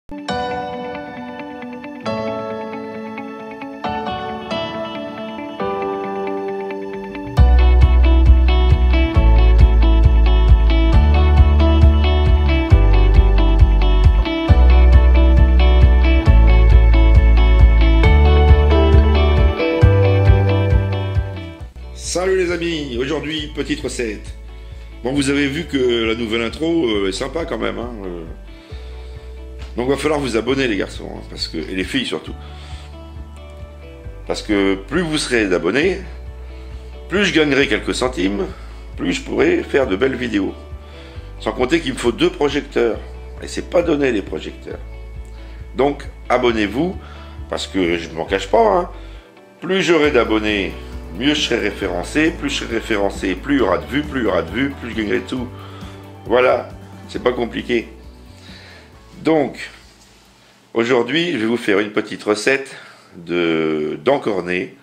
Salut les amis, aujourd'hui petite recette. Bon, vous avez vu que la nouvelle intro est sympa quand même, hein. Donc il va falloir vous abonner les garçons, hein, parce que, et les filles surtout. Parce que plus vous serez d'abonnés, plus je gagnerai quelques centimes, plus je pourrai faire de belles vidéos. Sans compter qu'il me faut 2 projecteurs, et c'est pas donné les projecteurs. Donc abonnez-vous, parce que je ne m'en cache pas, hein, plus j'aurai d'abonnés, mieux je serai référencé, plus je serai référencé, plus il y aura de vues, plus il y aura de vues, plus je gagnerai tout. Voilà, c'est pas compliqué. Donc, aujourd'hui, je vais vous faire une petite recette d'encornet.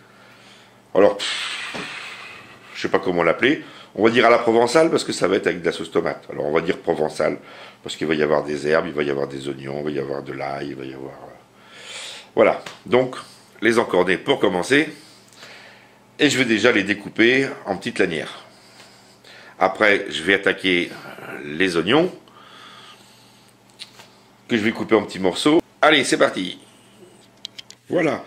Alors, je sais pas comment l'appeler. On va dire à la provençale parce que ça va être avec de la sauce tomate. Alors, on va dire provençale parce qu'il va y avoir des herbes, il va y avoir des oignons, il va y avoir de l'ail, il va y avoir... Voilà, donc, les encornets pour commencer. Et je vais déjà les découper en petites lanières. Après, je vais attaquer les oignons, que je vais couper en petits morceaux. Allez, c'est parti. Voilà,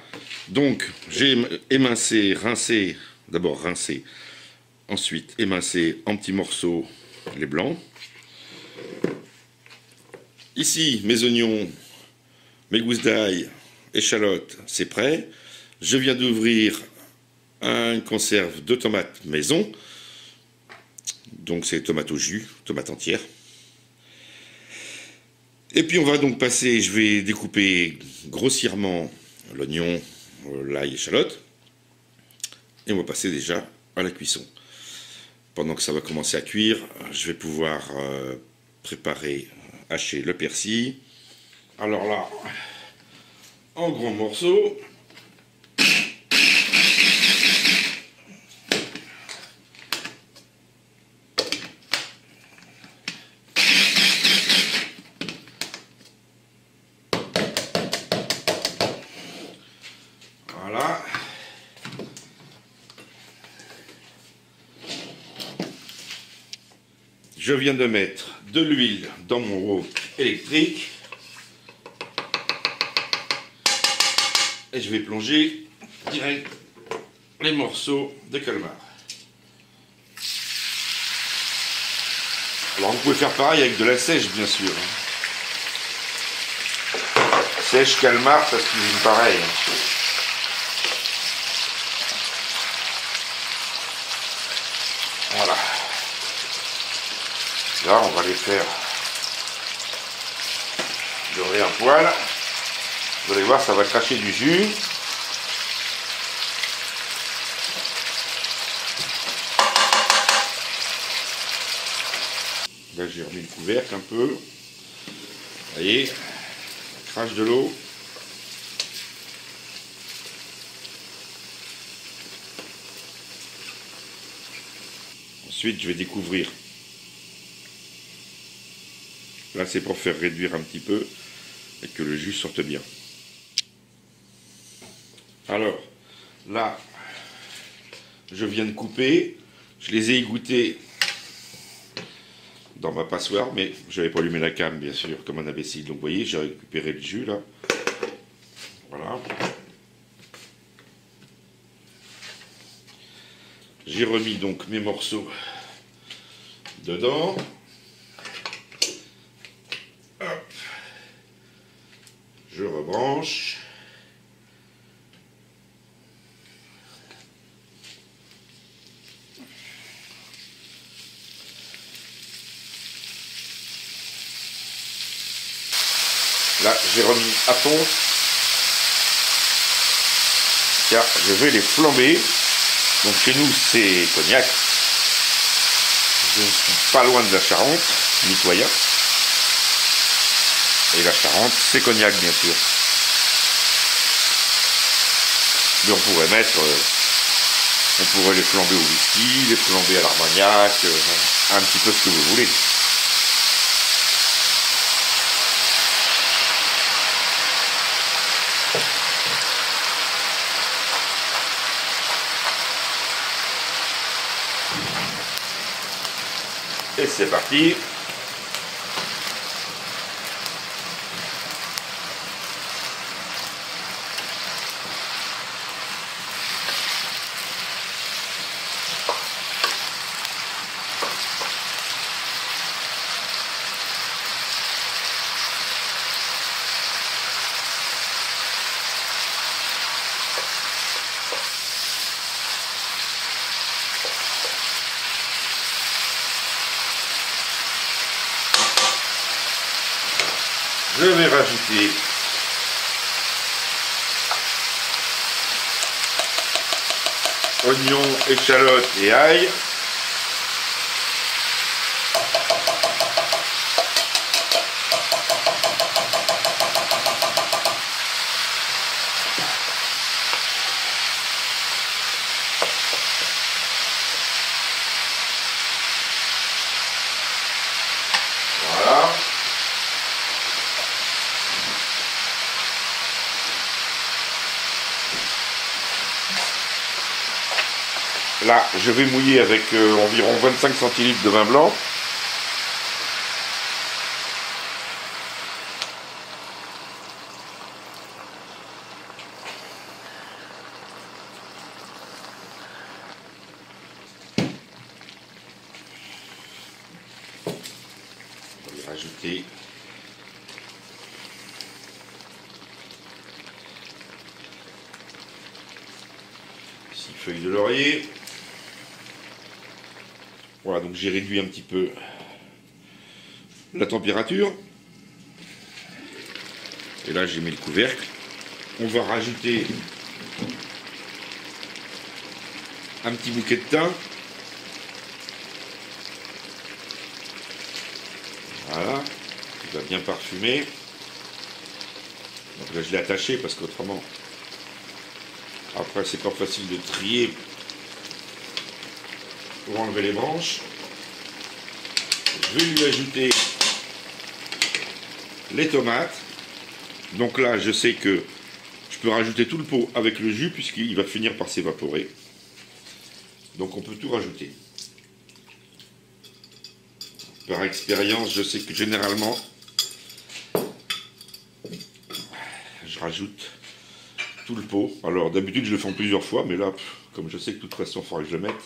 donc j'ai émincé, rincé, d'abord rincé, ensuite émincé en petits morceaux les blancs. Ici, mes oignons, mes gousses d'ail, échalotes, c'est prêt. Je viens d'ouvrir une conserve de tomates maison, donc c'est tomates au jus, tomates entières. Et puis on va donc passer, je vais découper grossièrement l'oignon, l'ail, échalote, et on va passer déjà à la cuisson. Pendant que ça va commencer à cuire, je vais pouvoir préparer, hacher le persil. Alors là, en grands morceaux. Voilà. Je viens de mettre de l'huile dans mon wok électrique. Et je vais plonger direct les morceaux de calmar. Alors vous pouvez faire pareil avec de la sèche bien sûr. Sèche, calmar, ça se cuisine pareil. Voilà. Là, on va les faire dorer un poil. Vous allez voir, ça va cracher du jus. Là, j'ai remis le couvercle un peu. Vous voyez, ça crache de l'eau. Ensuite, je vais découvrir. Là, c'est pour faire réduire un petit peu et que le jus sorte bien. Alors, là, je viens de couper. Je les ai égouttés dans ma passoire, mais je n'avais pas allumé la cam, bien sûr, comme un imbécile. Donc, vous voyez, j'ai récupéré le jus, là. Voilà. J'ai remis donc mes morceaux dedans. Hop. Je rebranche. Là, j'ai remis à fond, car je vais les flamber. Donc chez nous, c'est cognac. Je ne suis pas loin de la Charente, mitoyen. Et la Charente, c'est cognac, bien sûr. Mais on pourrait mettre, on pourrait les flamber au whisky, les flamber à l'armagnac, un petit peu ce que vous voulez. Et c'est parti. Je vais rajouter oignons, échalotes et ail. Voilà. Là, je vais mouiller avec environ 25 centilitres de vin blanc. On va y rajouter six feuilles de laurier. Voilà, donc j'ai réduit un petit peu la température. Et là, j'ai mis le couvercle. On va rajouter un petit bouquet de thym. Voilà, il va bien parfumer. Donc là, je l'ai attaché parce qu'autrement, après, c'est pas facile de trier pour enlever les branches. Je vais lui ajouter les tomates. Donc là, je sais que je peux rajouter tout le pot avec le jus puisqu'il va finir par s'évaporer. Donc on peut tout rajouter. Par expérience, je sais que généralement, je rajoute tout le pot. Alors d'habitude, je le fais en plusieurs fois, mais là, comme je sais que de toute façon, il faudra que je le mette,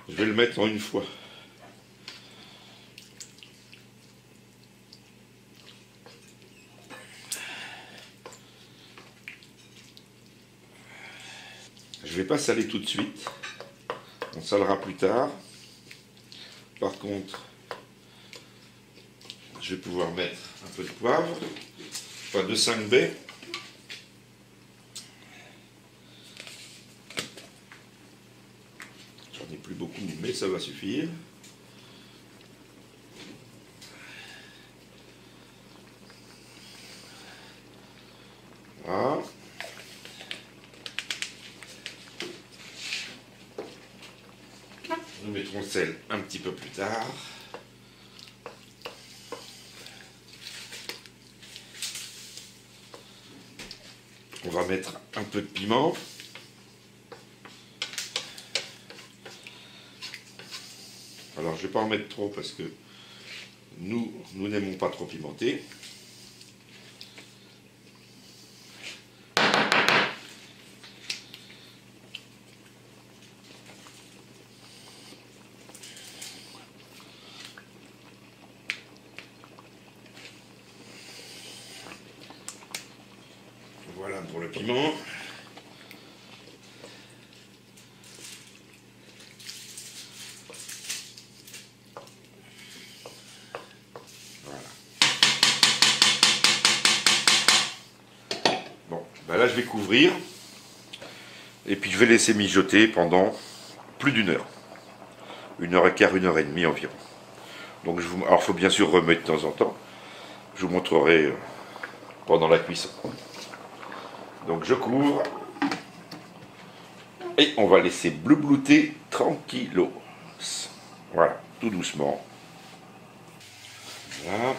je vais le mettre en une fois. Je ne vais pas saler tout de suite. On salera plus tard. Par contre, je vais pouvoir mettre un peu de poivre, pas de 5 baies. J'en ai plus beaucoup, mais ça va suffire. Voilà. Nous mettrons le sel un petit peu plus tard. On va mettre un peu de piment. Alors je ne vais pas en mettre trop parce que nous n'aimons pas trop pimenté. Voilà pour le piment. Voilà. Bon, ben là je vais couvrir. Et puis je vais laisser mijoter pendant plus d'une heure. 1h15, 1h30 environ. Donc alors il faut bien sûr remettre de temps en temps. Je vous montrerai pendant la cuisson. Donc je couvre et on va laisser bleu-blouter tranquillos. Voilà, tout doucement. Voilà.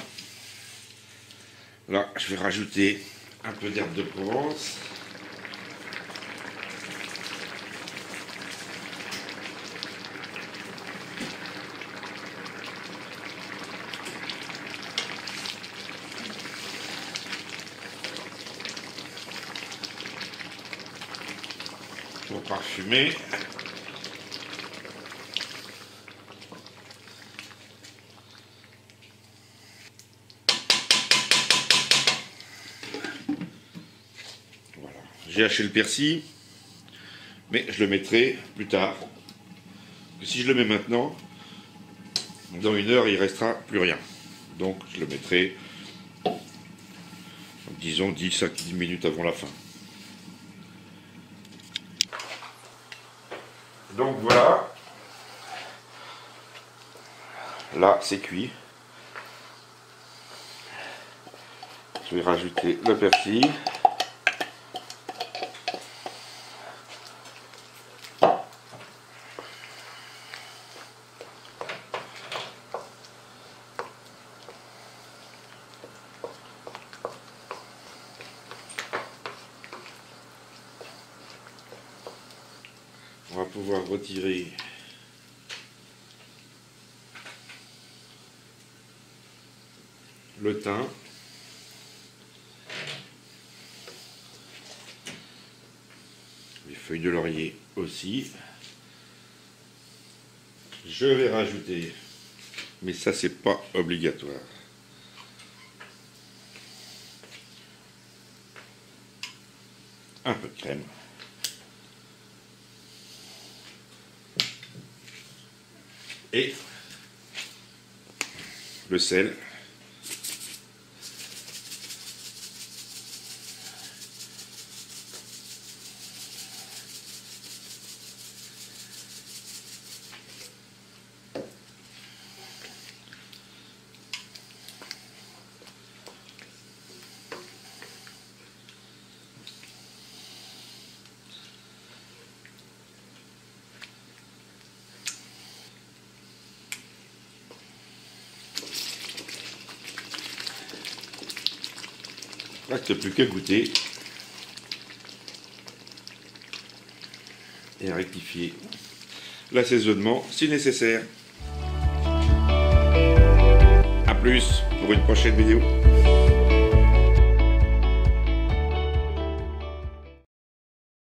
Là, je vais rajouter un peu d'herbe de Provence. pour parfumer. Voilà. J'ai haché le persil, mais je le mettrai plus tard. Si je le mets maintenant, dans 1 heure, il ne restera plus rien. Donc je le mettrai, disons, 10 à 15 minutes avant la fin. Donc voilà. Là, c'est cuit. Je vais rajouter le persil. On va pouvoir retirer le thym. Les feuilles de laurier aussi. Je vais rajouter, mais ça c'est pas obligatoire, un peu de crème. Et le sel. Reste plus qu'à goûter et à rectifier l'assaisonnement si nécessaire. A plus pour une prochaine vidéo.